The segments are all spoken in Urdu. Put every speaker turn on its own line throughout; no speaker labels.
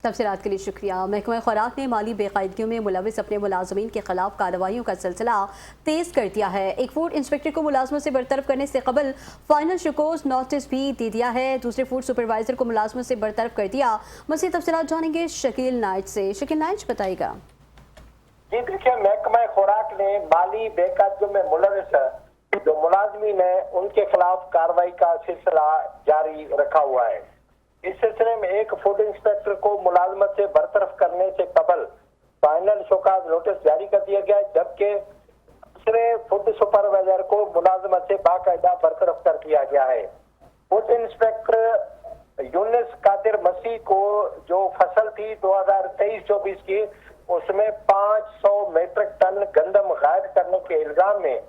تفصیلات کے لیے شکریہ۔ محکمہ خوراک نے مالی بے قاعدگیوں میں ملوث اپنے ملازمین کے خلاف کارروائیوں کا سلسلہ تیز کر دیا ہے۔ ایک فوڈ انسپیکٹر کو ملازمت سے برطرف کرنے سے قبل فائنل شکوز نوٹس بھی دے دیا ہے۔ دوسرے فوڈ سپروائزر کو ملازمت سے برطرف کر دیا۔ مزید تفصیلات جانیں گے شکیل نائٹ سے۔ شکیل نائٹ بتائے گا۔
جی دیکھیے، محکمہ خوراک نے مالی بے قاعدگیوں میں ملوث جو ملازمین ہیں ان کے خلاف کارروائی کا سلسلہ جاری رکھا ہوا ہے۔ اس سلسلے میں ایک فوڈ انسپیکٹر کو ملازمت سے برطرف کرنے سے قبل فائنل شوکاز نوٹس جاری کر دیا گیا، جبکہ دوسرے فوڈ سپروائزر کو ملازمت سے باقاعدہ برطرف کر دیا گیا ہے۔ فوڈ انسپیکٹر یونس قادر مسیح کو جو فصل تھی 2023-24 کی، اس میں 500 میٹرک ٹن گندم غائب کرنے کے الزام میں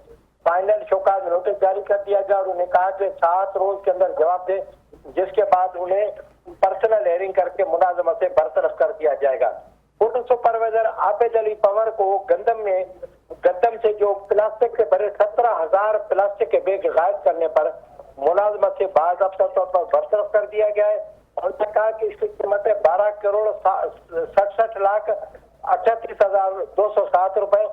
فائنل شوکاز نوٹس جاری کر دیا گیا اور انہیں کہا کہ 7 روز کے اندر جواب دے، جس کے بعد انہیں پرسنل ہیئرنگ کر کے ملازمت سے برطرف کر دیا جائے گا۔ فوڈ سپروائزر عابد علی پنور کو گندم سے جو پلاسٹک سے بھرے 17,000 پلاسٹک کے بیگ غائب کرنے پر ملازمت سے باضابطہ طور پر برطرف کر دیا گیا ہے اور نے کہا کہ اس کی قیمت ہے 12 کروڑ 67 لاکھ 38,207 روپے۔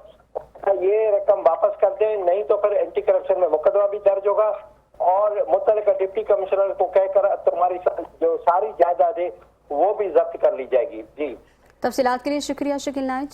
یہ رقم واپس کر دیں، نہیں تو پھر اینٹی کرپشن میں مقدمہ بھی درج ہوگا اور متعلقہ ڈپٹی کمشنر کو کہہ کر تمہاری جو ساری جائیداد ہے وہ بھی ضبط کر لی جائے گی۔ جی
تفصیلات کے لیے شکریہ شکیل نائٹ۔